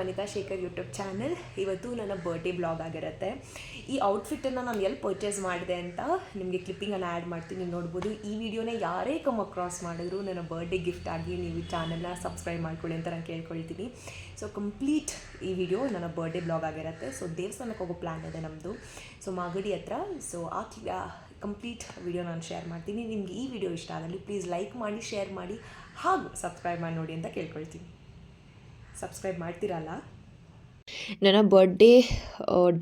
Anita Shekhar YouTube channel. ಇವತ್ತು ನನ್ನ birthday blog ಆಗಿರುತ್ತೆ. ಈ ಔಟ್ಫಿಟ್ಟನ್ನು ನಾನು ಎಲ್ಲಿ ಪರ್ಚೇಸ್ ಮಾಡಿದೆ ಅಂತ ನಿಮಗೆ ಕ್ಲಿಪ್ಪಿಂಗನ್ನು ಆ್ಯಡ್ ಮಾಡ್ತೀನಿ, ನೀವು ನೋಡ್ಬೋದು. ಈ ವಿಡಿಯೋನ ಯಾರೇ ಕಮ್ ಅಕ್ರಾಸ್ ಮಾಡಿದ್ರು ನನ್ನ ಬರ್ಡೇ ಗಿಫ್ಟ್ ಆಗಿ ನೀವು ಚಾನಲ್ನ ಸಬ್ಸ್ಕ್ರೈಬ್ ಮಾಡ್ಕೊಳ್ಳಿ ಅಂತ ನಾನು ಕೇಳ್ಕೊಳ್ತೀನಿ. ಸೊ ಕಂಪ್ಲೀಟ್ ಈ ವಿಡಿಯೋ ನನ್ನ ಬರ್ಡೇ ಬ್ಲಾಗ್ ಆಗಿರುತ್ತೆ. ಸೊ ದೇವಸ್ಥಾನಕ್ಕೆ ಹೋಗೋ ಪ್ಲ್ಯಾನ್ ಇದೆ ನಮ್ಮದು, ಸೊ ಮಾಗಡಿ ಹತ್ರ. ಸೊ ಆ ಕಂಪ್ಲೀಟ್ ವಿಡಿಯೋ ನಾನು ಶೇರ್ ಮಾಡ್ತೀನಿ. ನಿಮ್ಗೆ ಈ ವಿಡಿಯೋ ಇಷ್ಟ ಆಗಲಿ ಪ್ಲೀಸ್ ಲೈಕ್ ಮಾಡಿ, ಶೇರ್ ಮಾಡಿ, ಹಾಗೂ ಸಬ್ಸ್ಕ್ರೈಬ್ ಮಾಡಿ ನೋಡಿ ಅಂತ ಕೇಳ್ಕೊಳ್ತೀನಿ. ಸಬ್ಸ್ಕ್ರೈಬ್ ಮಾಡ್ತೀರಲ್ಲ. ನನ್ನ ಬರ್ಡೇ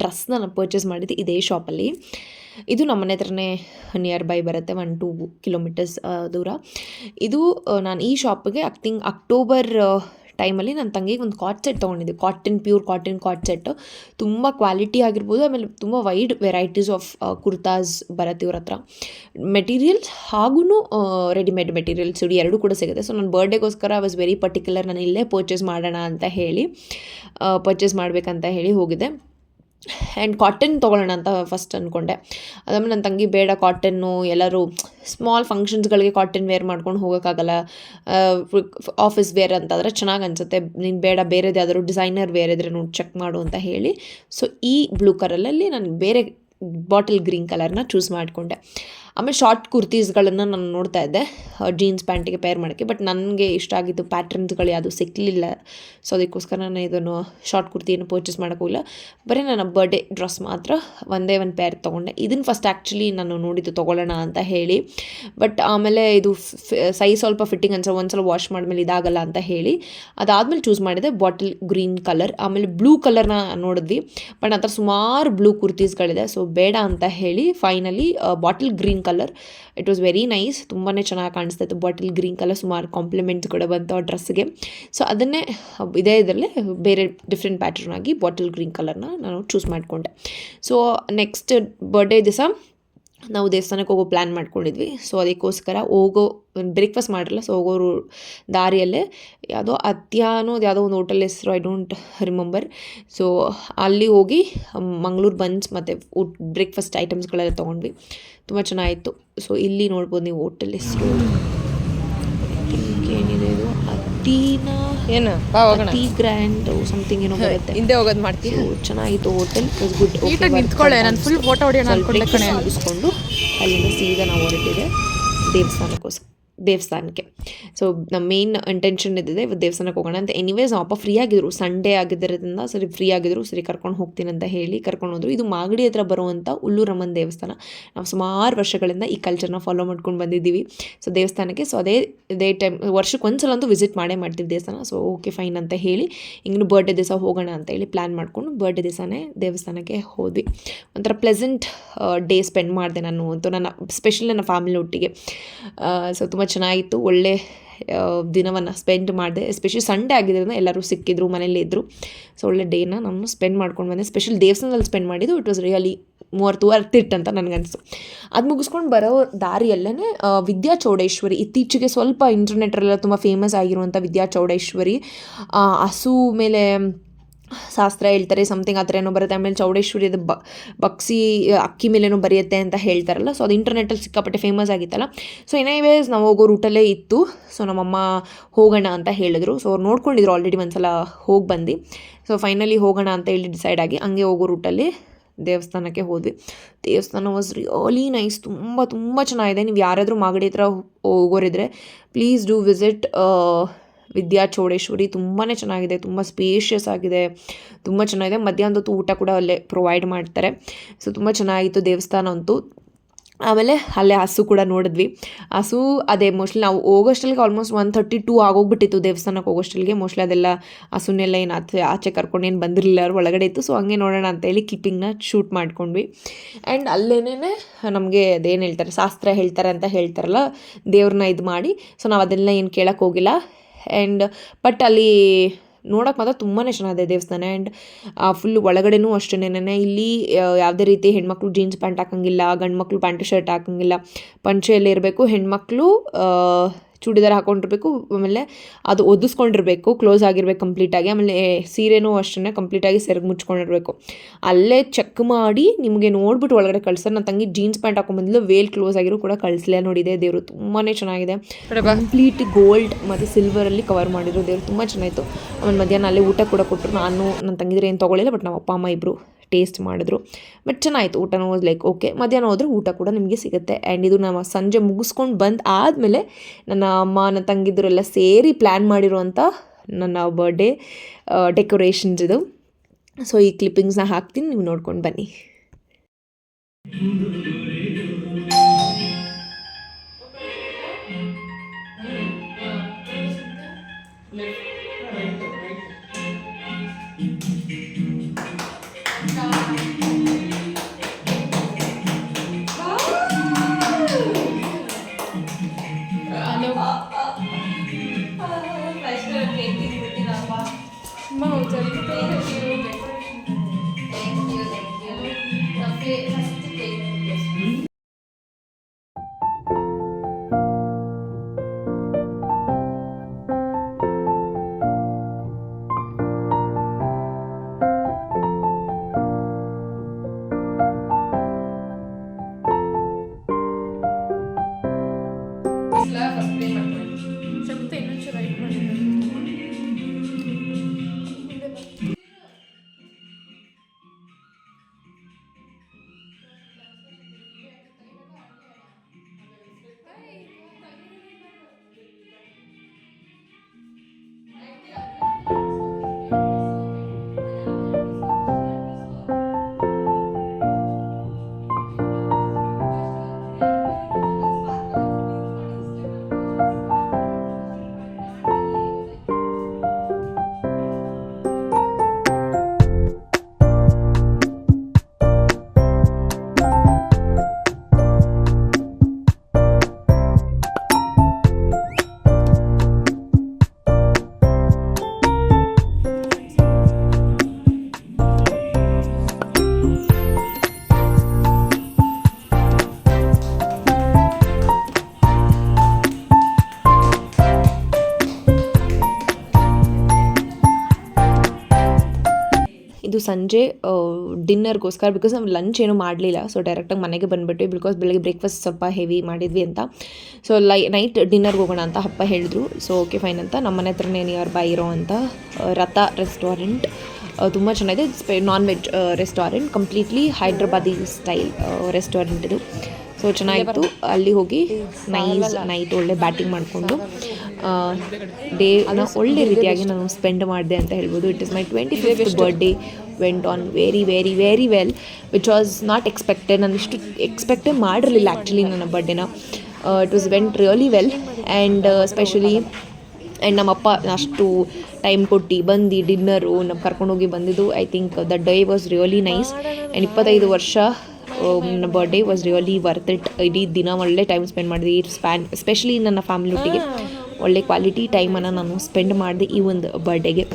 ಡ್ರೆಸ್ನ ನಾನು ಪರ್ಚೇಸ್ ಮಾಡಿದ್ದು ಇದೇ ಶಾಪಲ್ಲಿ. ಇದು ನಮ್ಮ ಮನೆ ಹತ್ರನೇ ನಿಯರ್ ಬೈ ಬರುತ್ತೆ, 1-2 ಕಿಲೋಮೀಟರ್ಸ್ ದೂರ. ಇದು ನಾನು ಈ ಶಾಪಿಗೆ ಅಕ್ಟೋಬರ್ ಟೈಮಲ್ಲಿ ನನ್ನ ತಂಗಿಗೆ ಒಂದು ಕಾಟ್ ಸೆಟ್ ತೊಗೊಂಡಿದ್ದೆ. ಪ್ಯೂರ್ ಕಾಟನ್ ಕಾಟ್ ಸೆಟ್. ತುಂಬ ಕ್ವಾಲಿಟಿ ಆಗಿರ್ಬೋದು, ಆಮೇಲೆ ತುಂಬ ವೈಡ್ ವೆರೈಟೀಸ್ ಆಫ್ ಕುರ್ತಾಸ್ ಬರುತ್ತೆ ಇವ್ರ ಹತ್ರ. ಮೆಟೀರಿಯಲ್ಸ್ ಹಾಗೂ ರೆಡಿಮೇಡ್ ಮೆಟೀರಿಯಲ್ಸ್ ಎರಡೂ ಕೂಡ ಸಿಗುತ್ತೆ. ಸೊ ನನ್ನ ಬರ್ಡೇಗೋಸ್ಕರ ಐ ವಾಸ್ ವೆರಿ ಪರ್ಟಿಕ್ಯುಲರ್, ನಾನು ಇಲ್ಲೇ ಪರ್ಚೇಸ್ ಮಾಡೋಣ ಅಂತ ಹೇಳಿ ಪರ್ಚೇಸ್ ಮಾಡಬೇಕಂತ ಹೇಳಿ ಹೋಗಿದೆ. ಆ್ಯಂಡ್ ಕಾಟನ್ ತೊಗೊಳ್ಳೋಣ ಅಂತ ಫಸ್ಟ್ ಅಂದ್ಕೊಂಡೆ. ಅದಾದ್ಮೇಲೆ ನನ್ನ ತಂಗಿ ಬೇಡ ಕಾಟನ್ನು, ಎಲ್ಲರೂ ಸ್ಮಾಲ್ ಫಂಕ್ಷನ್ಸ್ಗಳಿಗೆ ಕಾಟನ್ ವೇರ್ ಮಾಡ್ಕೊಂಡು ಹೋಗೋಕ್ಕಾಗಲ್ಲ, ಆಫೀಸ್ ವೇರ್ ಅಂತಂದರೆ ಚೆನ್ನಾಗಿ ಅನಿಸುತ್ತೆ, ನೀನು ಬೇಡ ಬೇರೆದು ಯಾವ್ದಾದ್ರು ಡಿಸೈನರ್ ವೇರ್ ಇದ್ರೆ ನೋಡಿ ಚೆಕ್ ಮಾಡು ಅಂತ ಹೇಳಿ. ಸೊ ಈ ಬ್ಲೂ ಕಲರಲ್ಲಿ ನಾನು ಬೇರೆ ಬಾಟಲ್ ಗ್ರೀನ್ ಕಲರ್ನ ಚೂಸ್ ಮಾಡಿಕೊಂಡೆ. ಆಮೇಲೆ ಶಾರ್ಟ್ ಕುರ್ತೀಸ್ಗಳನ್ನು ನಾನು ನೋಡ್ತಾ ಇದ್ದೆ ಜೀನ್ಸ್ ಪ್ಯಾಂಟಿಗೆ ಪೇರ್ ಮಾಡೋಕ್ಕೆ, ಬಟ್ ನನಗೆ ಇಷ್ಟ ಆಗಿದ್ದು ಪ್ಯಾಟ್ರನ್ಸ್ಗಳು ಯಾವುದು ಸಿಕ್ಕಲಿಲ್ಲ. ಸೊ ಅದಕ್ಕೋಸ್ಕರ ನಾನು ಇದನ್ನು ಶಾರ್ಟ್ ಕುರ್ತಿಯನ್ನು ಪರ್ಚೇಸ್ ಮಾಡೋಕ್ಕೋಗಿಲ್ಲ. ಬರೀ ನನ್ನ ಬರ್ಡೇ ಡ್ರೆಸ್ ಮಾತ್ರ ಒಂದೇ ಒಂದು ಪೇರ್ ತೊಗೊಂಡೆ. ಇದನ್ನು ಫಸ್ಟ್ ಆ್ಯಕ್ಚುಲಿ ನಾನು ನೋಡಿದ್ದು ತೊಗೊಳ್ಳೋಣ ಅಂತ ಹೇಳಿ, ಬಟ್ ಆಮೇಲೆ ಇದು ಸೈಜ್ ಸ್ವಲ್ಪ ಫಿಟ್ಟಿಂಗ್ ಅನ್ಸೋ, ಒಂದ್ಸಲ ವಾಶ್ ಮಾಡಿದ್ಮೇಲೆ ಇದಾಗಲ್ಲ ಅಂತ ಹೇಳಿ ಅದಾದಮೇಲೆ ಚೂಸ್ ಮಾಡಿದೆ ಬಾಟಲ್ ಗ್ರೀನ್ ಕಲರ್. ಆಮೇಲೆ ಬ್ಲೂ ಕಲರ್ನ ನೋಡಿದ್ವಿ, ಬಟ್ ನಂತರ ಸುಮಾರು ಬ್ಲೂ ಕುರ್ತೀಸ್ಗಳಿದೆ, ಸೊ ಬೇಡ ಅಂತ ಹೇಳಿ finally bottle green colour. It was very nice, ತುಂಬಾ ಚೆನ್ನಾಗಿ ಕಾಣಿಸ್ತಾ ಇತ್ತು ಬಾಟಲ್ ಗ್ರೀನ್ ಕಲರ್. ಸುಮಾರು ಕಾಂಪ್ಲಿಮೆಂಟ್ಸ್ ಕೂಡ ಬಂತು ಆ ಡ್ರೆಸ್ಗೆ. ಸೊ ಅದನ್ನೇ ಇದರಲ್ಲೇ ಬೇರೆ ಡಿಫ್ರೆಂಟ್ ಪ್ಯಾಟರ್ನ್ ಆಗಿ ಬಾಟಲ್ ಗ್ರೀನ್ ಕಲರ್ನ ನಾನು ಚೂಸ್ ಮಾಡಿಕೊಂಡೆ. ಸೊ ನೆಕ್ಸ್ಟ್ ಬರ್ಡೇ ದಿವಸ ನಾವು ದೇವಸ್ಥಾನಕ್ಕೆ ಹೋಗೋ ಪ್ಲ್ಯಾನ್ ಮಾಡ್ಕೊಂಡಿದ್ವಿ. ಸೊ ಅದಕ್ಕೋಸ್ಕರ ಬ್ರೇಕ್ಫಾಸ್ಟ್ ಮಾಡಿರಲ್ಲ, ಸೊ ಹೋಗೋರು ದಾರಿಯಲ್ಲೇ ಯಾವುದೋ ಯಾವುದೋ ಒಂದು ಹೋಟೆಲ್ ಹೆಸರು ಐ ಡೋಂಟ್ ರಿಮೆಂಬರ್. ಸೊ ಅಲ್ಲಿ ಹೋಗಿ ಮಂಗಳೂರು ಬನ್ಸ್ ಮತ್ತು ಬ್ರೇಕ್ಫಾಸ್ಟ್ ಐಟಮ್ಸ್ಗಳೆಲ್ಲ ತೊಗೊಂಡ್ವಿ, ತುಂಬ ಚೆನ್ನಾಗಿತ್ತು. ಸೊ ಇಲ್ಲಿ ನೋಡ್ಬೋದು ನೀವು ಹೋಟೆಲ್ ಹೆಸರು ಏನಿದೆ, ಇದು ಟೀ ಗ್ರ್ಯಾಂಡ್ ಸಮಥಿಂಗ್ ಏನೋ ಬರುತ್ತೆ, ಹಿಂದೆ ಹೋಗೋದು ಮಾಡ್ತೀವಿ. ಚೆನ್ನಾಗಿತ್ತು ಹೋಟೆಲ್, ಗುಡ್. ನಾನು ಫುಲ್ ಫೋಟೋ ಹೊಡೆಯೋಣ ಅನ್ಕೊಂಡೆ, ಮುಗಿಸ್ಕೊಂಡು ಅಲ್ಲಿಂದ ಸೀದಾ ನಾವು ಹೊರಟಿದೆ ದೇವಸ್ಥಾನಕ್ಕೆ. ಸೊ ನಮ್ಮ ಮೇನ್ ಇಂಟೆನ್ಷನ್ ಇದ್ದಿದೆ ಇವತ್ತು ದೇವಸ್ಥಾನಕ್ಕೆ ಹೋಗೋಣ ಅಂತ. ಎನಿವೇಸ್ ಅಪ್ಪ ಫ್ರೀ ಆಗಿದ್ರು, ಸಂಡೇ ಆಗಿದ್ದರಿಂದ ಸರಿ ಫ್ರೀ ಆಗಿದ್ರು, ಸರಿ ಕರ್ಕೊಂಡು ಹೋಗ್ತೀನಿ ಅಂತ ಹೇಳಿ ಕರ್ಕೊಂಡು ಹೋದ್ರು. ಇದು ಮಾಗಡಿ ಹತ್ರ ಬರುವಂಥ ಉಲ್ಲೂರಮ್ಮನ ದೇವಸ್ಥಾನ. ನಾವು ಸುಮಾರು ವರ್ಷಗಳಿಂದ ಈ ಕಲ್ಚರ್ನ ಫಾಲೋ ಮಾಡ್ಕೊಂಡು ಬಂದಿದ್ದೀವಿ. ಸೊ ದೇವಸ್ಥಾನಕ್ಕೆ ಸೊ ಅದೇ ಟೈಮ್ ವರ್ಷಕ್ಕೆ ಒಂದ್ಸಲ ಅಂತೂ ವಿಸಿಟ್ ಮಾಡ್ತೀವಿ ದೇವಸ್ಥಾನ. ಸೊ ಓಕೆ ಫೈನ್ ಅಂತ ಹೇಳಿ ಹಿಂಗೆ ಬರ್ಡೇ ದಿವಸ ಹೋಗೋಣ ಅಂತ ಹೇಳಿ ಪ್ಲ್ಯಾನ್ ಮಾಡಿಕೊಂಡು ಬರ್ಡೇ ದಿವಸನೇ ದೇವಸ್ಥಾನಕ್ಕೆ ಹೋದ್ವಿ. ಒಂಥರ ಪ್ಲೆಸೆಂಟ್ ಡೇ ಸ್ಪೆಂಡ್ ಮಾಡಿದೆ ನಾನು ಅಂತೂ, ಸ್ಪೆಷಲಿ ನನ್ನ ಫ್ಯಾಮಿಲಿ ಒಟ್ಟಿಗೆ. ಸೊ ತುಂಬ ಚೆನ್ನಾಗಿತ್ತು, ಒಳ್ಳೆ ದಿನವನ್ನು ಸ್ಪೆಂಡ್ ಮಾಡಿದೆ. ಎಸ್ಪೆಷಲಿ ಸಂಡೇ ಆಗಿದ್ದರಿಂದ ಎಲ್ಲರೂ ಸಿಕ್ಕಿದ್ರು, ಮನೇಲಿ ಇದ್ದರು. ಸೊ ಒಳ್ಳೆ ಡೇನ ನಾನು ಸ್ಪೆಂಡ್ ಮಾಡ್ಕೊಂಡು ಬಂದೆ. ಸ್ಪೆಷಲ್ ದೇವಸ್ಥಾನದಲ್ಲಿ ಸ್ಪೆಂಡ್ ಮಾಡಿದ್ದು it was really worth it ಅಂತ ನನಗನ್ನಿಸ್ತು. ಅದು ಮುಗಿಸ್ಕೊಂಡು ಬರೋ ದಾರಿಯಲ್ಲೇ ವಿದ್ಯಾಚೌಡೇಶ್ವರಿ, ಇತ್ತೀಚೆಗೆ ಸ್ವಲ್ಪ ಇಂಟರ್ನೆಟ್ಟಲ್ಲೆಲ್ಲ ತುಂಬ ಫೇಮಸ್ ಆಗಿರುವಂಥ ವಿದ್ಯಾಚೌಡೇಶ್ವರಿ, ಹಸು ಮೇಲೆ ಶಾಸ್ತ್ರ ಹೇಳ್ತಾರೆ ಸಮಥಿಂಗ್ ಆ ಥರ ಏನೋ ಬರುತ್ತೆ. ಆಮೇಲೆ ಚೌಡೇಶ್ವರಿ ಅದು ಬಕ್ಸಿ ಅಕ್ಕಿ ಮೇಲೇನೋ ಬರೆಯುತ್ತೆ ಅಂತ ಹೇಳ್ತಾರಲ್ಲ. ಸೊ ಅದು ಇಂಟರ್ನೆಟ್ಟಲ್ಲಿ ಸಿಕ್ಕಾಪಟ್ಟೆ ಫೇಮಸ್ ಆಗಿತ್ತಲ್ಲ. ಸೊ ಎನಿವೇಸ್ ನಾವು ಹೋಗೋ ರೂಟಲ್ಲೇ ಇತ್ತು. ಸೊ ನಮ್ಮಮ್ಮ ಹೋಗೋಣ ಅಂತ ಹೇಳಿದ್ರು. ಸೊ ಅವ್ರು ನೋಡ್ಕೊಂಡಿದ್ರು ಆಲ್ರೆಡಿ ಒಂದ್ಸಲ ಹೋಗಿ ಬಂದು. ಸೊ ಫೈನಲಿ ಹೋಗೋಣ ಅಂತ ಹೇಳಿ ಡಿಸೈಡ್ ಆಗಿ ಹಂಗೆ ಹೋಗೋ ರೂಟಲ್ಲಿ ದೇವಸ್ಥಾನಕ್ಕೆ ಹೋದ್ವಿ. ದೇವಸ್ಥಾನ ವಾಸ್ ರಿಯಲಿ ನೈಸ್, ತುಂಬ ತುಂಬ ಚೆನ್ನಾಗಿದೆ. ನೀವು ಯಾರಾದರೂ ಮಾಗಡಿ ಹತ್ರ ಹೋಗೋರಿದ್ರೆ ಪ್ಲೀಸ್ ಡೂ ವಿಸಿಟ್ ವಿದ್ಯಾಚೌಡೇಶ್ವರಿ. ತುಂಬಾ ಚೆನ್ನಾಗಿದೆ, ತುಂಬ ಸ್ಪೇಷಿಯಸ್ ಆಗಿದೆ, ತುಂಬ ಚೆನ್ನಾಗಿದೆ. ಮಧ್ಯಾಹ್ನದ ಹೊತ್ತು ಊಟ ಕೂಡ ಅಲ್ಲೇ ಪ್ರೊವೈಡ್ ಮಾಡ್ತಾರೆ. ಸೊ ತುಂಬ ಚೆನ್ನಾಗಿತ್ತು ದೇವಸ್ಥಾನ ಅಂತೂ. ಆಮೇಲೆ ಅಲ್ಲೇ ಹಸು ಕೂಡ ನೋಡಿದ್ವಿ. ಹಸು ಅದೇ ಮೋಸ್ಟ್ಲಿ ನಾವು ಹೋಗೋಷ್ಟಲ್ಲಿಗೆ ಆಲ್ಮೋಸ್ಟ್ 1:32 ಆಗೋಗ್ಬಿಟ್ಟಿತ್ತು ದೇವಸ್ಥಾನಕ್ಕೆ ಹೋಗೋಷ್ಟಲ್ಲಿಗೆ. ಮೋಸ್ಟ್ಲಿ ಅದೆಲ್ಲ ಹಸುನೆಲ್ಲ ಏನು ಆಚೆ ಕರ್ಕೊಂಡು ಏನು ಬಂದಿರಲಿಲ್ಲ, ಅವ್ರು ಒಳಗಡೆ ಇತ್ತು. ಸೊ ಹಂಗೆ ನೋಡೋಣ ಅಂತೇಳಿ ಕ್ಲಿಪ್ಪಿಂಗ್ನ ಶೂಟ್ ಮಾಡ್ಕೊಂಡ್ವಿ. ಆ್ಯಂಡ್ ಅಲ್ಲೇನೇ ನಮಗೆ ಅದೇನು ಹೇಳ್ತಾರೆ, ಶಾಸ್ತ್ರ ಹೇಳ್ತಾರೆ ಅಂತ ಹೇಳ್ತಾರಲ್ಲ, ದೇವ್ರನ್ನ ಇದು ಮಾಡಿ. ಸೊ ನಾವು ಅದೆಲ್ಲ ಏನು ಕೇಳೋಕ್ಕೆ ಹೋಗಿಲ್ಲ. ಆ್ಯಂಡ್ ಬಟ್ ಅಲ್ಲಿ ನೋಡೋಕೆ ಮಾತ್ರ ತುಂಬಾ ಚೆನ್ನಾಗಿದೆ ದೇವಸ್ಥಾನ. ಆ್ಯಂಡ್ ಫುಲ್ ಒಳಗಡೆನೂ ಅಷ್ಟೇನೆ. ಇಲ್ಲಿ ಯಾವುದೇ ರೀತಿ ಹೆಣ್ಮಕ್ಳು ಜೀನ್ಸ್ ಪ್ಯಾಂಟ್ ಹಾಕೋಂಗಿಲ್ಲ, ಗಂಡು ಮಕ್ಕಳು ಪ್ಯಾಂಟು ಶರ್ಟ್ ಹಾಕೋಂಗಿಲ್ಲ, ಪಂಚೆಯಲ್ಲಿ ಇರಬೇಕು. ಹೆಣ್ಮಕ್ಳು ಚೂಡಿದಾರ ಹಾಕ್ಕೊಂಡಿರ್ಬೇಕು, ಆಮೇಲೆ ಅದು ಒದಿಸ್ಕೊಂಡಿರಬೇಕು, ಕ್ಲೋಸ್ ಆಗಿರ್ಬೇಕು ಕಂಪ್ಲೀಟಾಗಿ. ಆಮೇಲೆ ಸೀರೆನೂ ಅಷ್ಟೇ ಕಂಪ್ಲೀಟಾಗಿ ಸೆರಗು ಮುಚ್ಕೊಂಡಿರಬೇಕು. ಅಲ್ಲೇ ಚೆಕ್ ಮಾಡಿ ನಿಮಗೆ ನೋಡ್ಬಿಟ್ಟು ಒಳಗಡೆ ಕಳ್ಸೋರು. ನನ್ನ ತಂಗಿ ಜೀನ್ಸ್ ಪ್ಯಾಂಟ್ ಹಾಕೊಂಡ್ಬಂದ್ಲು, ವೇಲ್ ಕ್ಲೋಸ್ ಆಗಿರೋ ಕೂಡ ಕಳಿಸ್ಲೇ. ನೋಡಿದೆ ದೇವರು ತುಂಬಾ ಚೆನ್ನಾಗಿದೆ, ಕಂಪ್ಲೀಟ್ ಗೋಲ್ಡ್ ಮತ್ತು ಸಿಲ್ವರಲ್ಲಿ ಕವರ್ ಮಾಡಿರೋ ದೇವರು ತುಂಬ ಚೆನ್ನಾಗಿತ್ತು. ಆಮೇಲೆ ಮಧ್ಯಾಹ್ನ ಅಲ್ಲೇ ಊಟ ಕೂಡ ಕೊಟ್ಟರು. ನಾನು ನನ್ನ ತಂಗಿದ್ರೆ ಏನು ತೊಗೊಳ್ಳಿಲ್ಲ, ಬಟ್ ನಮ್ಮ ಅಪ್ಪ ಅಮ್ಮ ಇಬ್ಬರು ಟೇಸ್ಟ್ ಮಾಡಿದ್ರು. ಬಟ್ ಚೆನ್ನಾಯಿತು, ಊಟನೂ ಲೈಕ್ ಓಕೆ. ಮಧ್ಯಾಹ್ನ ಹೋದರೆ ಊಟ ಕೂಡ ನಿಮಗೆ ಸಿಗುತ್ತೆ. ಆ್ಯಂಡ್ ಇದು ನಮ್ಮ ಸಂಜೆ ಮುಗಿಸ್ಕೊಂಡು ಬಂದು ಆದಮೇಲೆ ನನ್ನ ಅಮ್ಮ ನನ್ನ ತಂಗಿದ್ದರೆಲ್ಲ ಸೇರಿ ಪ್ಲ್ಯಾನ್ ಮಾಡಿರುವಂಥ ನನ್ನ ಬರ್ಡೇ ಡೆಕೋರೇಷನ್ಸ್ ಇದು. ಸೊ ಈ ಕ್ಲಿಪ್ಪಿಂಗ್ಸ್ನ ಹಾಕ್ತೀನಿ, ನೀವು ನೋಡ್ಕೊಂಡು ಬನ್ನಿ. ಇದು ಸಂಜೆ ಡಿನ್ನರ್ಗೋಸ್ಕರ, ಬಿಕಾಸ್ ನಾವು ಲಂಚ್ ಏನೂ ಮಾಡಲಿಲ್ಲ. ಸೊ ಡೈರೆಕ್ಟಾಗಿ ಮನೆಗೆ ಬಂದುಬಿಟ್ವಿ, ಬಿಕಾಸ್ ಬೆಳಗ್ಗೆ ಬ್ರೇಕ್ಫಾಸ್ಟ್ ಸ್ವಲ್ಪ ಹೆವಿ ಮಾಡಿದ್ವಿ ಅಂತ. ಸೊ ನೈಟ್ ಡಿನ್ನರ್ಗೆ ಹೋಗೋಣ ಅಂತ ಅಪ್ಪ ಹೇಳಿದ್ರು. ಸೊ ಓಕೆ ಫೈನ್ ಅಂತ ನಮ್ಮ ಮನೆ ಹತ್ರನೇ ನಿಯರ್ ಬೈ ಇರೋ ಅಂಥ ರಥ ರೆಸ್ಟೋರೆಂಟ್ ತುಂಬ ಚೆನ್ನಾಗಿದೆ. Non veg restaurant, completely Hyderabadi style restaurant ಇದು. ಸೊ ಚೆನ್ನಾಗಿತ್ತು. ಅಲ್ಲಿ ಹೋಗಿ ನೈಟ್ ಒಳ್ಳೆ ಬ್ಯಾಟಿಂಗ್ ಮಾಡಿಕೊಂಡು ಡೇನ ಒಳ್ಳೆ ರೀತಿಯಾಗಿ ನಾನು ಸ್ಪೆಂಡ್ ಮಾಡಿದೆ ಅಂತ ಹೇಳ್ಬೋದು. It is my 25th birthday, went on very very very well, which was not expected. ನಾನು ಇಷ್ಟು ಎಕ್ಸ್ಪೆಕ್ಟೇ ಮಾಡಿರಲಿಲ್ಲ ಆ್ಯಕ್ಚುಲಿ ನನ್ನ ಬರ್ಡೇನ. It was went really well. And specially and ನಮ್ಮಪ್ಪ ಅಷ್ಟು ಟೈಮ್ ಕೊಟ್ಟು ಬಂದು ಡಿನ್ನರು ನಮ್ಮ ಕರ್ಕೊಂಡೋಗಿ ಬಂದಿದ್ದು. I think the day was really nice. And 25 ವರ್ಷ ನನ್ನ birthday was really worth it. ಇಡೀ ದಿನ ಒಳ್ಳೆ ಟೈಮ್ ಸ್ಪೆಂಡ್ ಮಾಡಿದೆ. ಈ ಎಸ್ಪೆಷಲಿ ನನ್ನ ಫ್ಯಾಮಿಲಿ ಒಟ್ಟಿಗೆ ಒಳ್ಳೆ ಕ್ವಾಲಿಟಿ ಟೈಮನ್ನು ನಾನು ಸ್ಪೆಂಡ್ ಮಾಡಿದೆ ಈ ಒಂದು ಬರ್ಡೇಗೆ.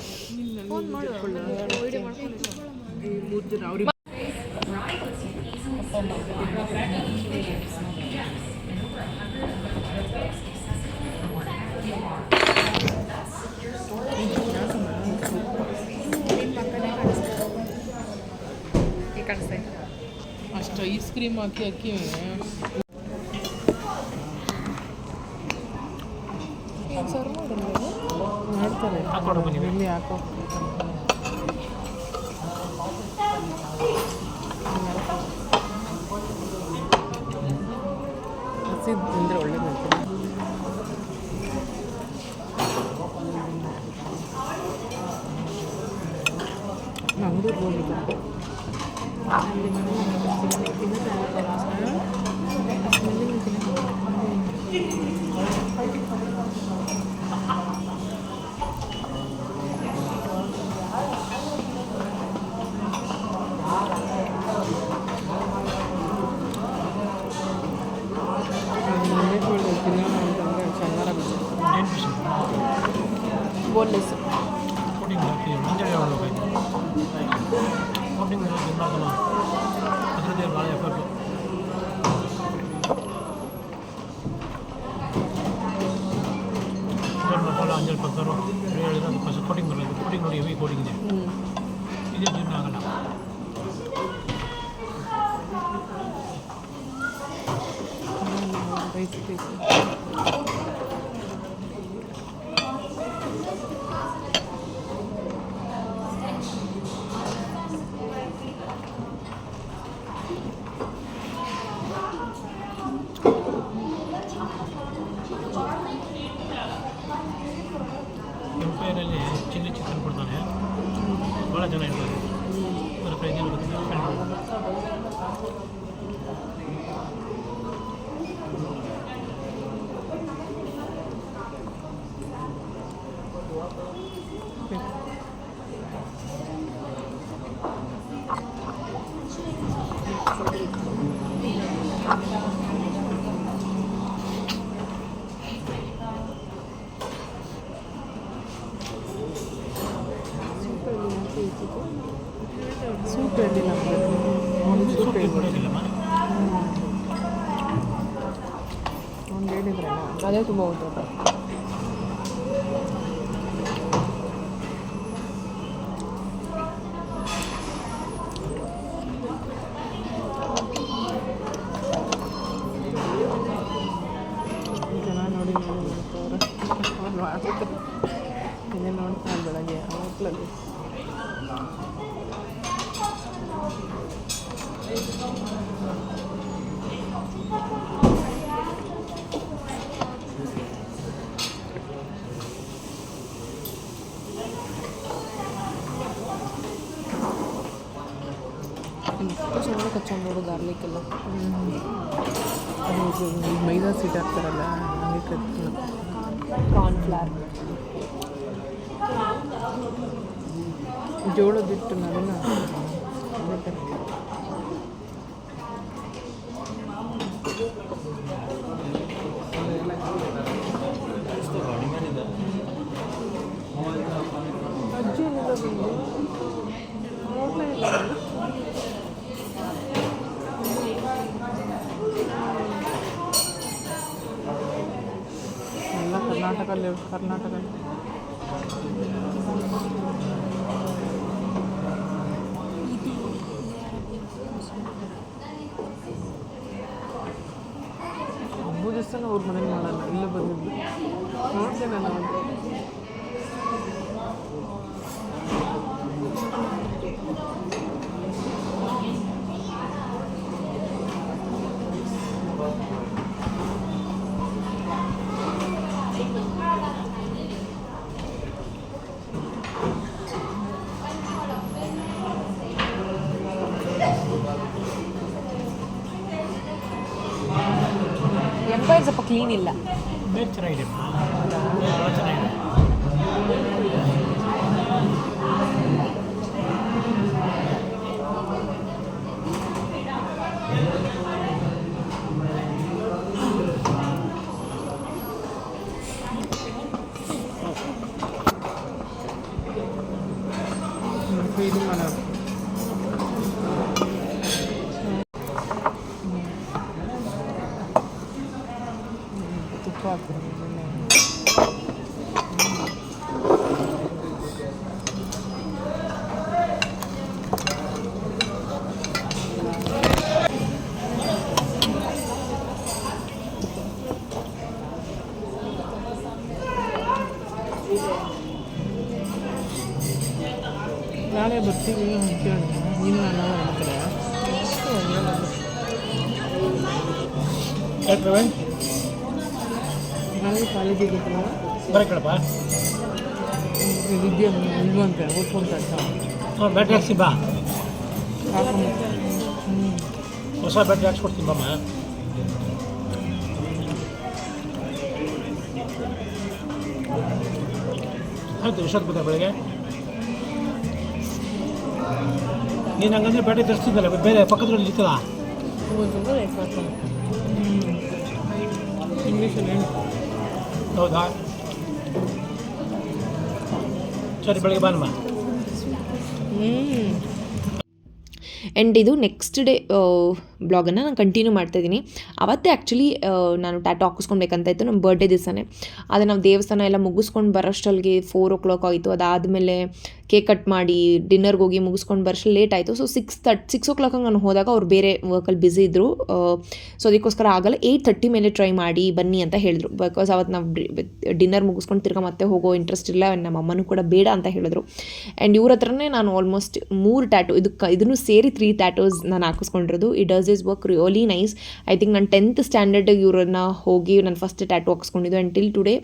ಅಷ್ಟು ಐಸ್ ಕ್ರೀಮ್ ಹಾಕಿ ಹಾಕಿ ಮಾಡ್ತಾರೆ. ಇಲ್ಲಿ ಹಾಕೋ ಹಸಿದ್ದು ತಿಂದರೆ ಒಳ್ಳೇದು. ಅಂಗಡಿಗೆ ಹೋಗ್ಬೇಕು. ಬೋನ್ಲೆಸ್ ಅಂಜಲ್ ಪಕ್ಕರು ಹೇಳಿದ್ರೆ ಅದು ಫಸ್ಟ್ ಕೋಟಿಂಗ್ ಬರೋದು ಕೋಟಿಂಗ್ ನೋಡಿ ಹೆವಿ ಕೋಟಿಂಗ್ ಇದೆ ಇದೇ ಜೀರ್ಣ ಆಗಲ್ಲ ರೈಸ್ ಪೀಸ್ ಎಂಪೈರಲ್ಲಿ ಚಿಲ್ಲಿ ಚಿಕನ್ ಕೊಡ್ತಾನೆ ಭಾಳ ಚೆನ್ನಾಗಿರ್ತದೆ ಅದರ ಪ್ರೈಸ್ ಏನು ಗೊತ್ತಿಲ್ಲ ಸೂಪ್ ಹೇಳಿಲ್ಲ ಒಂದು ಸೂಪ್ ಕೊಡೋದಿಲ್ಲಮ್ಮ ಒಂದು ಹೇಳಿದ್ರಲ್ಲ ಅದೇ ತುಂಬ ಉಂಟು ಜನ ನೋಡಿ ಮಾಡ್ತಾರೆ ಇನ್ನೇ ನೋಡ್ತಾರೆ ಬೆಳಗ್ಗೆ ಹೋಟ್ಲಲ್ಲಿ ಚೆನ್ನಾಗಿ ಕಚ್ಚಂಡು ನೋಡು ಗಾರ್ಲಿಕ್ ಎಲ್ಲ ಅದು ಮೈದಾ ಸೀಟ್ ಹಾಕ್ತಾರಲ್ಲ ಹಂಗೆ ಕತ್ತು ಕಾರ್ನ್ಫ್ಲವರ್ ಜೋಳದ ಹಿಟ್ಟು ಅದನ್ನು ಅಜ್ಜಿ ಏನಿಲ್ಲ ಬಂದು ನೋಡಲೇ ಇಲ್ಲ ಎಲ್ಲ ಕರ್ನಾಟಕ ಹಬ್ಬದ ದಿವಸ ಅವ್ರ ಮನೇಲಿ ಮಾಡಲ್ಲ ಇಲ್ಲೇ ಬಂದಿದ್ದು ನೋಡಿದೆ ನಾನು ಎಂಪೈರ್ ಸ್ವಲ್ಪ ಕ್ಲೀನ್ ಇಲ್ಲ ಬೇರೆ ಚೆನ್ನಾಗಿದೆ ಭಾಳ ಚೆನ್ನಾಗಿದೆ ಇದು ಮಾಡೋದು ತುಪ್ಪ ಹಾಕ್ತಾರೆ ನಾಳೆ ಬರ್ತೀವಿ ಅಂತ ಕೇಳಿ ನೀನು ನಾನು ಹೇಳ್ತಾರೆ ಪ್ರವೀಣ್ ನಾಳೆ ಕಾಲೇಜಿಗೆ ಬರ ಕಡಪ್ಪ ವಿದ್ಯೆ ಇಲ್ವಂತೆ ಓದ್ಕೊಂತ ಹಾಂ ಬ್ಯಾಟ್ರಿ ಹಾಕ್ಸಿ ಬಾ ಹಾಕೊಂಡು ಹೊಸ ಬ್ಯಾಟ್ರಿ ಹಾಕ್ಸ್ಕೊಡ್ತೀನಿ ಬಮ್ಮ ಆಯಿತು ಎಷ್ಟೊತ್ತು ಗೊತ್ತಾ ಬೆಳಗ್ಗೆ ನೀನು ಹಂಗಂದ್ರೆ ಬ್ಯಾಟ್ರಿ ತರಿಸ್ತಿದ್ದಲ್ಲ ಬೇರೆ ಪಕ್ಕದಲ್ಲಿ ಇರ್ತಲ್ಲ ಒಂದು ಲೇಟ್ ಮಾಡ್ತಾನೆ ಇಂಗ್ಲೀಷಲ್ಲಿ ಹೇಳಿ ಹೌದಾ ಸರಿ ಬೆಳಗ್ಗೆ ಬಾನಮ್ಮ ಆ್ಯಂಡ್ ಇದು ನೆಕ್ಸ್ಟ್ ಡೇ ಬ್ಲಾಗನ್ನು ನಾನು ಕಂಟಿನ್ಯೂ ಮಾಡ್ತಾಯಿದ್ದೀನಿ. ಅವತ್ತೇ ಆ್ಯಕ್ಚುಲಿ ನಾನು ಟ್ಯಾಟು ಹಾಕಿಸ್ಕೊಳ್ಬೇಕಂತ ಇತ್ತು ನಮ್ಮ ಬರ್ಡೇ ದಿವಸನೇ. ಆದರೆ ನಾವು ದೇವಸ್ಥಾನ ಎಲ್ಲ ಮುಗಿಸ್ಕೊಂಡು ಬರೋಷ್ಟಲ್ಲಿಗೆ 4 o'clock ಆಯಿತು. ಅದಾದಮೇಲೆ ಕೇಕ್ ಕಟ್ ಮಾಡಿ ಡಿನ್ನರ್ಗೆ ಹೋಗಿ ಮುಗಿಸ್ಕೊಂಡು ಬರೋಷ್ಟು ಲೇಟ್ ಆಯಿತು. ಸೊ 6 o'clock ನಾನು ಹೋದಾಗ ಅವ್ರು ಬೇರೆ ವರ್ಕಲ್ಲಿ ಬ್ಯುಸಿ ಇದ್ದರು. ಸೊ ಅದಕ್ಕೋಸ್ಕರ ಆಗಲ್ಲ, 8:30 ಮೇಲೆ ಟ್ರೈ ಮಾಡಿ ಬನ್ನಿ ಅಂತ ಹೇಳಿದ್ರು. ಬಿಕಾಸ್ ಅವತ್ತು ನಾವು ಡಿನ್ನರ್ ಮುಗಿಸ್ಕೊಂಡು ತಿರ್ಗಾ ಮತ್ತೆ ಹೋಗೋ ಇಂಟ್ರೆಸ್ಟ್ ಇಲ್ಲ. ನಮ್ಮ ಅಮ್ಮನೂ ಕೂಡ ಬೇಡ ಅಂತ ಹೇಳಿದ್ರು. ಆ್ಯಂಡ್ ಇವ್ರ ಹತ್ರನೇ ನಾನು ಆಲ್ಮೋಸ್ಟ್ 3 ಟ್ಯಾಟು ಇದನ್ನು ಸೇರಿ 3 ಟ್ಯಾಟೂಸ್ ನಾನು ಹಾಕಿಸ್ಕೊಂಡಿರೋದು. It does is work really nice. I think ನಾನು 10th ಸ್ಟ್ಯಾಂಡರ್ಡ್ ಇವ್ರನ್ನ ಹೋಗಿ ನಾನು ಫಸ್ಟ್ ಟ್ಯಾಟು ಹಾಕಿಸ್ಕೊಂಡಿದ್ದು. ಆ್ಯಂಡ್ ಟಿಲ್ ಟುಡೇ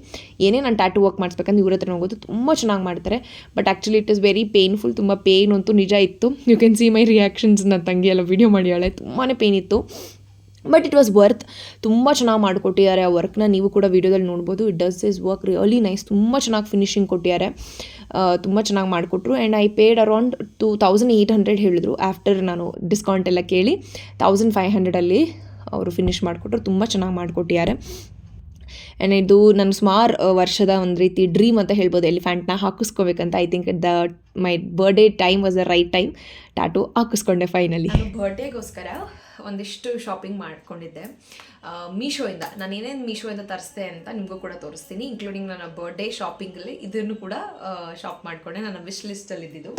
ಏನೇ ನಾನು ಟ್ಯಾಟು ವರ್ಕ್ ಮಾಡಿಸ್ಬೇಕಂದ್ರೆ ಇವ್ರ ಹತ್ರ ಹೋಗೋದು. ತುಂಬ ಚೆನ್ನಾಗಿ ಮಾಡ್ತಾರೆ. But actually it is very painful. ತುಂಬ ಪೇಯ್ನ್ ಅಂತೂ ನಿಜ ಇತ್ತು. You can see my reactions. ನನ್ನ ತಂಗಿ ಎಲ್ಲ ವೀಡಿಯೋ ಮಾಡ್ಯಾಳೆ, ತುಂಬಾ ಪೇಯ್ನ್ ಇತ್ತು. But it was worth. ತುಂಬ ಚೆನ್ನಾಗಿ ಮಾಡಿಕೊಟ್ಟಿದ್ದಾರೆ ಆ ವರ್ಕ್ನ. ನೀವು ಕೂಡ ವೀಡಿಯೋದಲ್ಲಿ ನೋಡ್ಬೋದು. It does is work really nice. ತುಂಬ ಚೆನ್ನಾಗಿ ಫಿನಿಶಿಂಗ್ ಕೊಟ್ಟಿದ್ದಾರೆ, ತುಂಬ ಚೆನ್ನಾಗಿ ಮಾಡಿಕೊಟ್ರು. ಆ್ಯಂಡ್ ಐ ಪೇಡ್ ಅರೌಂಡ್ 2,800 ಹೇಳಿದ್ರು. ಆಫ್ಟರ್ ನಾನು ಡಿಸ್ಕೌಂಟ್ ಎಲ್ಲ ಕೇಳಿ 1,500 ಅವರು ಫಿನಿಶ್ ಮಾಡಿಕೊಟ್ರು. ತುಂಬ ಚೆನ್ನಾಗಿ ಮಾಡಿಕೊಟ್ಟಿದ್ದಾರೆ. ಆ್ಯಂಡ್ ಇದು ನನ್ನ ಸುಮಾರು ವರ್ಷದ ಒಂದು ರೀತಿ ಡ್ರೀಮ್ ಅಂತ ಹೇಳ್ಬೋದು, ಎಲಿಫೆಂಟ್ನ ಹಾಕಿಸ್ಕೋಬೇಕಂತ. I think my birthday time was the right time. Tattoo ಹಾಕಿಸ್ಕೊಂಡೆ ಫೈನಲಿ. ನಾನು ಬರ್ಡೇಗೋಸ್ಕರ ಒಂದಿಷ್ಟು ಶಾಪಿಂಗ್ ಮಾಡ್ಕೊಂಡಿದ್ದೆ ಮೀಶೋಯಿಂದ. ನಾನು ಏನೇನು ಮೀಶೋಯಿಂದ ತರಿಸ್ದೆ ಅಂತ ನಿಮಗೂ ಕೂಡ ತೋರಿಸ್ತೀನಿ. ಇನ್ಕ್ಲೂಡಿಂಗ್ ನನ್ನ ಬರ್ಡೇ ಶಾಪಿಂಗಲ್ಲಿ ಇದನ್ನು ಕೂಡ ಶಾಪ್ ಮಾಡಿಕೊಂಡೆ. ನನ್ನ ವಿಶ್ ಲಿಸ್ಟಲ್ಲಿ ಇದ್ದಿದ್ದು.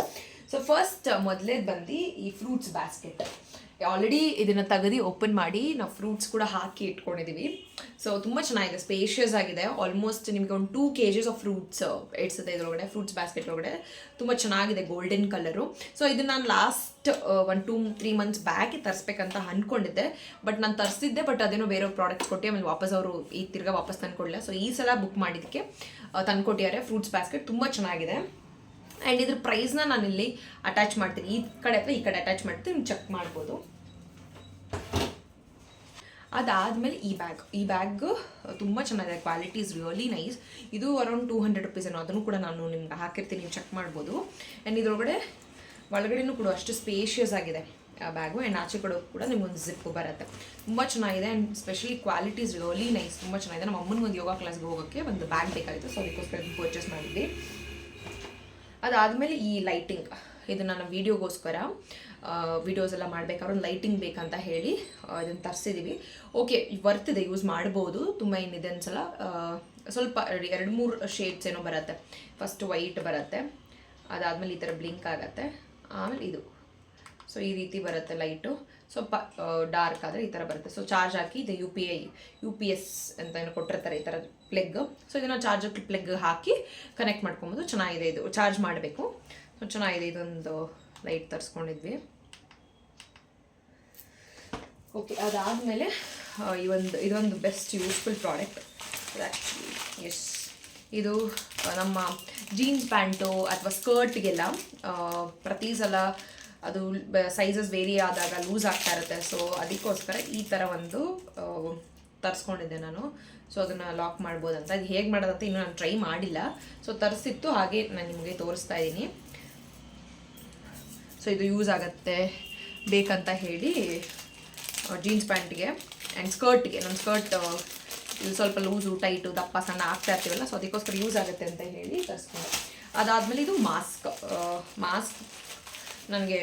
ಸೊ ಫಸ್ಟ್ ಮೊದಲೇದು ಬಂದು ಈ ಫ್ರೂಟ್ಸ್ ಬ್ಯಾಸ್ಕೆಟ್. ಆಲ್ರೆಡಿ ಇದನ್ನು ತೆಗೆದು ಓಪನ್ ಮಾಡಿ ನಾವು ಫ್ರೂಟ್ಸ್ ಕೂಡ ಹಾಕಿ ಇಟ್ಕೊಂಡಿದ್ದೀವಿ. ಸೊ ತುಂಬ ಚೆನ್ನಾಗಿದೆ, ಸ್ಪೇಷಿಯಸ್ ಆಗಿದೆ. ಆಲ್ಮೋಸ್ಟ್ ನಿಮಗೆ ಒಂದು 2 kgs ಆಫ್ ಫ್ರೂಟ್ಸ್ ಇಡ್ಸುತ್ತೆ ಇದರೊಳಗಡೆ, ಫ್ರೂಟ್ಸ್ ಬ್ಯಾಸ್ಕೆಟ್ ಒಳಗಡೆ. ತುಂಬ ಚೆನ್ನಾಗಿದೆ, ಗೋಲ್ಡನ್ ಕಲರು. ಸೊ ಇದನ್ನು ನಾನು ಲಾಸ್ಟ್ 1-3 months ಬ್ಯಾಕ್ ತರಿಸ್ಬೇಕಂತ ಅಂದ್ಕೊಂಡಿದ್ದೆ. ಬಟ್ ನಾನು ತರಿಸಿದ್ದೆ, ಬಟ್ ಅದೇನೋ ಬೇರೆ ಪ್ರಾಡಕ್ಟ್ಸ್ ಕೊಟ್ಟು ಆಮೇಲೆ ವಾಪಸ್ ಅವರು ಈ ತಿರ್ಗಾ ವಾಪಸ್ ತಂದ್ಕೊಡ್ಲಿಲ್ಲ. ಸೊ ಈ ಸಲ ಬುಕ್ ಮಾಡಿದ್ದಕ್ಕೆ ತಂದ್ಕೊಟ್ಟಿದ್ದಾರೆ ಫ್ರೂಟ್ಸ್ ಬ್ಯಾಸ್ಕೆಟ್. ತುಂಬ ಚೆನ್ನಾಗಿದೆ. ಆ್ಯಂಡ್ ಇದ್ರ ಪ್ರೈಸ್ನ ನಾನಿಲ್ಲಿ ಅಟ್ಯಾಚ್ ಮಾಡ್ತೀನಿ. ಈ ಕಡೆ ಅಥವಾ ಈ ಕಡೆ ಅಟ್ಯಾಚ್ ಮಾಡ್ತೀನಿ, ನೀವು ಚೆಕ್ ಮಾಡ್ಬೋದು. ಅದಾದಮೇಲೆ ಈ ಬ್ಯಾಗ್ ತುಂಬ ಚೆನ್ನಾಗಿದೆ. Quality is really nice. ಇದು ಅರೌಂಡ್ 200 rupees ಏನೋ. ಅದನ್ನು ಕೂಡ ನಾನು ನಿಮ್ಗೆ ಹಾಕಿರ್ತೀನಿ, ನೀವು ಚೆಕ್ ಮಾಡ್ಬೋದು. ಆ್ಯಂಡ್ ಒಳಗಡೆನೂ ಕೂಡ ಅಷ್ಟು ಸ್ಪೇಷಿಯಸ್ ಆಗಿದೆ ಆ ಬ್ಯಾಗು. ಆ್ಯಂಡ್ ಆಚೆ ಕಡೆ ಕೂಡ ನಿಮ್ಗೊಂದು ಜಿಪ್ಪು ಬರುತ್ತೆ. ತುಂಬ ಚೆನ್ನಾಗಿದೆ. And specially quality is really nice. ತುಂಬ ಚೆನ್ನಾಗಿದೆ. ನಮ್ಮ ಅಮ್ಮನಿಗೆ ಒಂದು ಯೋಗ ಕ್ಲಾಸ್ಗೆ ಹೋಗೋಕ್ಕೆ ಒಂದು ಬ್ಯಾಗ್ ಬೇಕಾಗಿತ್ತು. ಸೊ ಅದಕ್ಕೋಸ್ಕರ ಪರ್ಚೇಸ್ ಮಾಡಿದ್ವಿ. ಅದಾದಮೇಲೆ ಈ ಲೈಟಿಂಗ್, ಇದು ನನ್ನ ವೀಡಿಯೋಗೋಸ್ಕರ ವೀಡಿಯೋಸ್ ಎಲ್ಲ ಮಾಡಬೇಕಾದ್ರೆ ಒಂದು ಲೈಟಿಂಗ್ ಬೇಕಂತ ಹೇಳಿ ಇದನ್ನು ತರಿಸಿದ್ದೀವಿ. ಓಕೆ, ವರ್ತಿದೆ, ಯೂಸ್ ಮಾಡ್ಬೋದು. ತುಂಬ ಏನಿದೆ ಅನ್ಸಲ್ಲ. ಸ್ವಲ್ಪ 2-3 ಶೇಡ್ಸ್ ಏನೋ ಬರುತ್ತೆ. ಫಸ್ಟ್ ವೈಟ್ ಬರುತ್ತೆ, ಅದಾದಮೇಲೆ ಈ ಥರ ಬ್ಲಿಂಕ್ ಆಗುತ್ತೆ, ಆಮೇಲೆ ಇದು. ಸೊ ಈ ರೀತಿ ಬರುತ್ತೆ ಲೈಟು. ಸ್ವಲ್ಪ ಡಾರ್ಕ್ ಆದರೆ ಈ ಥರ ಬರುತ್ತೆ. ಸೊ ಚಾರ್ಜ್ ಹಾಕಿ ಇದು UPS ಅಂತ ಏನೋ ಕೊಟ್ಟಿರ್ತಾರೆ, ಈ ಥರ ಪ್ಲಗ್. ಸೊ ಇದನ್ನು ಚಾರ್ಜರ್ ಪ್ಲಗ್ ಹಾಕಿ ಕನೆಕ್ಟ್ ಮಾಡ್ಕೊಬೋದು. ಚೆನ್ನಾಗಿದೆ, ಇದು ಚಾರ್ಜ್ ಮಾಡಬೇಕು. ಸೊ ಚೆನ್ನಾಗಿದೆ. ಇದೊಂದು ಲೈಟ್ ತರಿಸ್ಕೊಂಡಿದ್ವಿ. ಓಕೆ, ಅದಾದಮೇಲೆ ಇದೊಂದು best useful product actually. Yes, ಇದು ನಮ್ಮ ಜೀನ್ಸ್ ಪ್ಯಾಂಟು ಅಥವಾ ಸ್ಕರ್ಟ್ಗೆಲ್ಲ ಪ್ರತಿ ಸಲ ಅದು ಸೈಜಸ್ ವೇರಿ ಆದಾಗ ಲೂಸ್ ಆಗ್ತಾ ಇರುತ್ತೆ. ಸೊ ಅದಕ್ಕೋಸ್ಕರ ಈ ಥರ ಒಂದು ತರಿಸ್ಕೊಂಡಿದ್ದೆ ನಾನು. ಸೊ ಅದನ್ನು ಲಾಕ್ ಮಾಡ್ಬೋದಂತ. ಅದು ಹೇಗೆ ಮಾಡೋದಂತ ಇನ್ನೂ ನಾನು ಟ್ರೈ ಮಾಡಿಲ್ಲ. ಸೊ ತರಿಸಿತ್ತು, ಹಾಗೆ ನಾನು ನಿಮಗೆ ತೋರಿಸ್ತಾ ಇದ್ದೀನಿ. ಸೊ ಇದು ಯೂಸ್ ಆಗುತ್ತೆ ಬೇಕಂತ ಹೇಳಿ ಜೀನ್ಸ್ ಪ್ಯಾಂಟ್ಗೆ ಆ್ಯಂಡ್ ಸ್ಕರ್ಟ್ಗೆ. ನನ್ನ ಸ್ಕರ್ಟ್ ಇದು ಸ್ವಲ್ಪ ಲೂಸು ಟೈಟು ದಪ್ಪ ಸಣ್ಣ ಆಗ್ತಾ ಇರ್ತೀವಲ್ಲ, ಸೊ ಅದಕ್ಕೋಸ್ಕರ ಯೂಸ್ ಆಗುತ್ತೆ ಅಂತ ಹೇಳಿ ತರಿಸ್ಕೊಂಡೆ. ಅದಾದಮೇಲೆ ಇದು ಮಾಸ್ಕ್ ನನಗೆ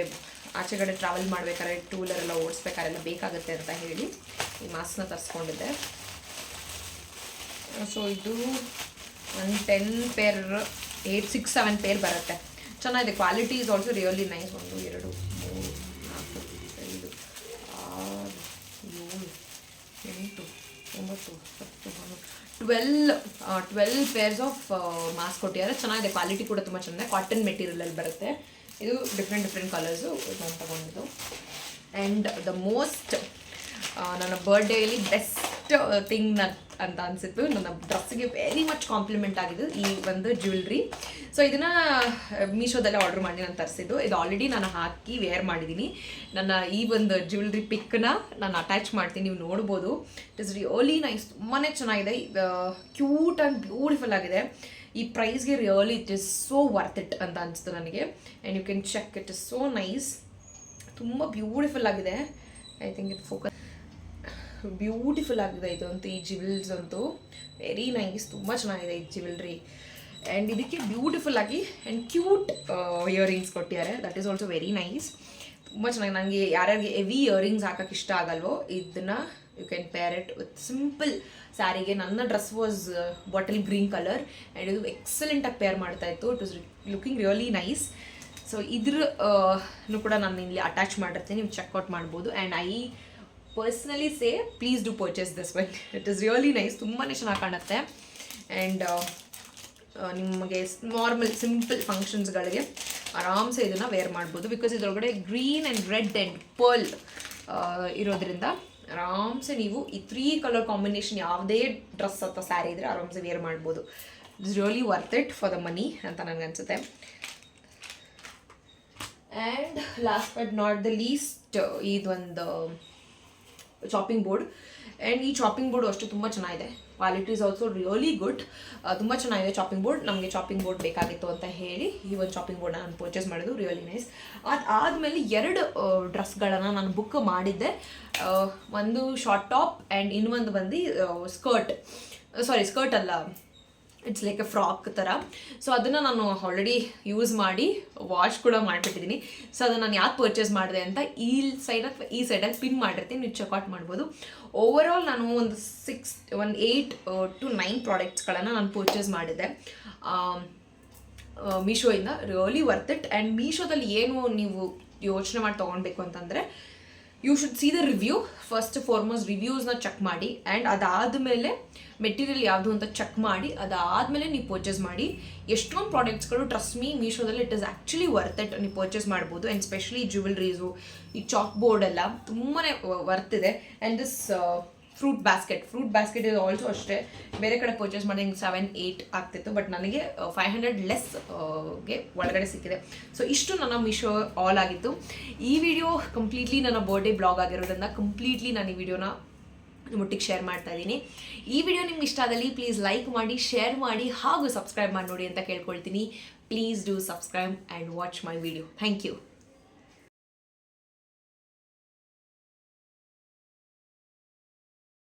ಆಚೆ ಕಡೆ ಟ್ರಾವೆಲ್ ಮಾಡಬೇಕಾದ್ರೆ, ಟೂ ವೀಲರೆಲ್ಲ ಓಡಿಸ್ಬೇಕಾರೆಲ್ಲ ಬೇಕಾಗುತ್ತೆ ಅಂತ ಹೇಳಿ ಈ ಮಾಸ್ಕ್ನ ತರಿಸ್ಕೊಂಡಿದ್ದೆ. ಸೊ ಇದು ಒಂದು 10 ಪೇರ್ 6-7 ಪೇರ್ ಬರುತ್ತೆ. ಚೆನ್ನಾಗಿದೆ. Quality is also really nice. 1 2 3 4 5 6 7 8 9 10 12 pairs of mask ಕೊಟ್ಟಿದ್ದಾರೆ. ಚೆನ್ನಾಗಿದೆ. ಕ್ವಾಲಿಟಿ ಕೂಡ ತುಂಬ ಚೆನ್ನಾಗಿದೆ. ಕಾಟನ್ ಮೆಟೀರಿಯಲಲ್ಲಿ ಬರುತ್ತೆ. ಇದು ಡಿಫ್ರೆಂಟ್ ಕಲರ್ಸು ನಾನು ತಗೊಂಡಿದ್ದು. ಆ್ಯಂಡ್ ದ ಮೋಸ್ಟ್ ನನ್ನ ಬರ್ಡೇಯಲ್ಲಿ ಬೆಸ್ಟ್ ಥಿಂಗ್ ಅಂತ ಅನಿಸಿತ್ತು, ನನ್ನ ಡ್ರೆಸ್ಸಿಗೆ ವೆರಿ ಮಚ್ ಕಾಂಪ್ಲಿಮೆಂಟ್ ಆಗಿದೆ ಈ ಒಂದು ಜ್ಯುವೆಲ್ರಿ. ಸೊ ಇದನ್ನು ಮೀಶೋದಲ್ಲೇ ಆರ್ಡರ್ ಮಾಡಿ ನಾನು ತರಿಸಿದ್ದು. ಇದು ಆಲ್ರೆಡಿ ನಾನು ಹಾಕಿ ವೇರ್ ಮಾಡಿದ್ದೀನಿ. ನನ್ನ ಈ ಒಂದು ಜ್ಯುವೆಲ್ರಿ ಪಿಕ್ನ ನಾನು ಅಟ್ಯಾಚ್ ಮಾಡ್ತೀನಿ, ನೀವು ನೋಡ್ಬೋದು. It is really nice. ತುಂಬಾ ಚೆನ್ನಾಗಿದೆ. ಕ್ಯೂಟ್ ಆ್ಯಂಡ್ ಬ್ಯೂಟಿಫುಲ್ ಆಗಿದೆ. ಈ ಪ್ರೈಸ್ಗೆ really it is so worth it ಅಂತ ಅನಿಸ್ತು ನನಗೆ. And you can check, it is so nice. ತುಂಬ ಬ್ಯೂಟಿಫುಲ್ ಆಗಿದೆ. ಐ ಥಿಂಕ್ ಇದು ಫೋಕಸ್ ಬ್ಯೂಟಿಫುಲ್ ಆಗಿದೆ ಇದಂತೂ. ಈ ಜ್ಯುವೆಲ್ಸ್ ಅಂತೂ ವೆರಿ ನೈಸ್. ತುಂಬ ಚೆನ್ನಾಗಿದೆ ಈ ಜ್ಯುವೆಲ್ರಿ. ಆ್ಯಂಡ್ ಇದಕ್ಕೆ ಬ್ಯೂಟಿಫುಲ್ ಆಗಿ ಆ್ಯಂಡ್ ಕ್ಯೂಟ್ ಇಯರಿಂಗ್ಸ್ ಕೊಟ್ಟಿದ್ದಾರೆ. That is also very nice. ತುಂಬ ಚೆನ್ನಾಗಿ ನನಗೆ ಯಾರ್ಯಾರಿಗೆ ಹೆವಿ ಇಯರಿಂಗ್ಸ್ ಹಾಕೋಕ್ಕೆ ಇಷ್ಟ ಆಗಲ್ವೋ ಇದನ್ನು you can pair it with simple ಸ್ಯಾರಿಗೆ. ನನ್ನ dress was bottle green colour and ಇದು ಎಕ್ಸಲೆಂಟಾಗಿ ಪೇರ್ ಮಾಡ್ತಾ ಇತ್ತು. It was looking really nice. So ಇದ್ರೂ ಕೂಡ ನಾನು ಇಲ್ಲಿ ಅಟ್ಯಾಚ್ ಮಾಡಿರ್ತೀನಿ, ನೀವು ಚೆಕ್ಔಟ್ ಮಾಡ್ಬೋದು. And I personally say please do purchase this one. It is really nice, ತುಂಬಾ ಚೆನ್ನಾಗಿ ಕಾಣುತ್ತೆ. ಆ್ಯಂಡ್ ನಿಮಗೆ ನಾರ್ಮಲ್ ಸಿಂಪಲ್ ಫಂಕ್ಷನ್ಸ್ಗಳಿಗೆ ಆರಾಮ್ಸೆ ಇದನ್ನು ವೇರ್ ಮಾಡ್ಬೋದು. ಬಿಕಾಸ್ ಇದರೊಳಗಡೆ green and red and pearl ಇರೋದ್ರಿಂದ ಆರಾಮ್ಸೆ ನೀವು ಈ 3 ಕಲರ್ ಕಾಂಬಿನೇಷನ್ ಯಾವುದೇ ಡ್ರೆಸ್ ಅಥವಾ ಸ್ಯಾರಿ ಇದ್ದರೆ ಆರಾಮ್ಸೆ ವೇರ್ ಮಾಡ್ಬೋದು. It's really worth it for the money ಅಂತ ನನಗನ್ಸುತ್ತೆ. And last but not the least ಇದೊಂದು ಚಾಪಿಂಗ್ ಬೋರ್ಡ್. ಆ್ಯಂಡ್ ಈ ಚಾಪಿಂಗ್ ಬೋರ್ಡು ಅಷ್ಟು ತುಂಬ ಚೆನ್ನಾಗಿದೆ. Quality is also really good. ತುಂಬ ಚೆನ್ನಾಗಿದೆ ಚಾಪಿಂಗ್ ಬೋರ್ಡ್. ನಮಗೆ ಚಾಪಿಂಗ್ ಬೋರ್ಡ್ ಬೇಕಾಗಿತ್ತು ಅಂತ ಹೇಳಿ ಈ ಒಂದು ಚಾಪಿಂಗ್ ಬೋರ್ಡ್ನ ನಾನು ಪರ್ಚೇಸ್ ಮಾಡೋದು ರಿಯಲಿ ನೈಸ್. ಅದಾದಮೇಲೆ 2 ಡ್ರೆಸ್ಗಳನ್ನು ನಾನು ಬುಕ್ ಮಾಡಿದ್ದೆ. ಒಂದು ಶಾರ್ಟ್ ಟಾಪ್ ಆ್ಯಂಡ್ ಇನ್ನೊಂದು ಬಂದು ಸ್ಕರ್ಟ್ ಅಲ್ಲ, ಇಟ್ಸ್ ಲೈಕ್ ಎ ಫ್ರಾಕ್ ಥರ. ಸೊ ಅದನ್ನು ನಾನು ಆಲ್ರೆಡಿ ಯೂಸ್ ಮಾಡಿ ವಾಶ್ ಕೂಡ ಮಾಡಿಬಿಟ್ಟಿದ್ದೀನಿ. ಸೊ ಅದನ್ನು ನಾನು ಯಾಕೆ ಪರ್ಚೇಸ್ ಮಾಡಿದೆ ಅಂತ ಈ ಸೈಡಲ್ಲಿ ಪಿನ್ ಮಾಡಿರ್ತೀನಿ, ನೀವು ಚೆಕ್ಔಟ್ ಮಾಡ್ಬೋದು. ಓವರ್ ಆಲ್ ನಾನು ಒಂದು 8 to 9 ಪ್ರಾಡಕ್ಟ್ಸ್ಗಳನ್ನು ನಾನು ಪರ್ಚೇಸ್ ಮಾಡಿದ್ದೆ ಮೀಶೋಯಿಂದ. Really worth it. ಆ್ಯಂಡ್ ಮೀಶೋದಲ್ಲಿ ಏನು ನೀವು ಯೋಚನೆ ಮಾಡಿ ತೊಗೊಳ್ಬೇಕು ಅಂತಂದರೆ you should see the review. First foremost ರಿವ್ಯೂಸ್ನ ಚೆಕ್ ಮಾಡಿ ಆ್ಯಂಡ್ ಅದಾದಮೇಲೆ ಮೆಟೀರಿಯಲ್ ಯಾವುದು ಅಂತ ಚೆಕ್ ಮಾಡಿ ಅದಾದಮೇಲೆ ನೀವು ಪರ್ಚೇಸ್ ಮಾಡಿ. ಎಷ್ಟೊಂದು ಪ್ರಾಡಕ್ಟ್ಸ್ಗಳು ಟ್ರಸ್ಟ್ ಮೀ ಮೀಶೋದಲ್ಲಿ it is actually worth it, ನೀವು ಪರ್ಚೇಸ್ ಮಾಡ್ಬೋದು. ಆ್ಯಂಡ್ ಸ್ಪೆಷಲಿ ಜ್ಯುವೆಲ್ರೀಸು, ಈ ಚಾಕ್ ಬೋರ್ಡ್ ಎಲ್ಲ ತುಂಬಾ ವರ್ತ್ ಇದೆ. ಆ್ಯಂಡ್ ದಿಸ್ ಫ್ರೂಟ್ ಬ್ಯಾಸ್ಕೆಟ್ ಇದು ಆಲ್ಸೋ ಅಷ್ಟೇ. ಬೇರೆ ಕಡೆ ಪರ್ಚೇಸ್ ಮಾಡಿ 7-8 ಆಗ್ತಿತ್ತು, ಬಟ್ ನನಗೆ 500 ಲೆಸ್ಗೆ ಒಳಗಡೆ ಸಿಕ್ಕಿದೆ. ಸೊ ಇಷ್ಟು ನನ್ನ ಮೀಶೋ ಆಲ್ ಆಗಿತ್ತು. ಈ ವಿಡಿಯೋ ಕಂಪ್ಲೀಟ್ಲಿ ನನ್ನ ಬರ್ಡೇ ಬ್ಲಾಗ್ ಆಗಿರೋದ್ರಿಂದ ಕಂಪ್ಲೀಟ್ಲಿ ನಾನು ಈ ವಿಡಿಯೋನ ನಿಮ್ಮೊಟ್ಟಿಗೆ ಶೇರ್ ಮಾಡ್ತಾ ಇದ್ದೀನಿ. ಈ ವಿಡಿಯೋ ನಿಮ್ಗೆ ಇಷ್ಟ ಆದಲ್ಲಿ ಪ್ಲೀಸ್ ಲೈಕ್ ಮಾಡಿ, ಶೇರ್ ಮಾಡಿ ಹಾಗೂ ಸಬ್ಸ್ಕ್ರೈಬ್ ಮಾಡಿ ನೋಡಿ ಅಂತ ಕೇಳ್ಕೊಳ್ತೀನಿ. Please do subscribe and watch my video. Thank you.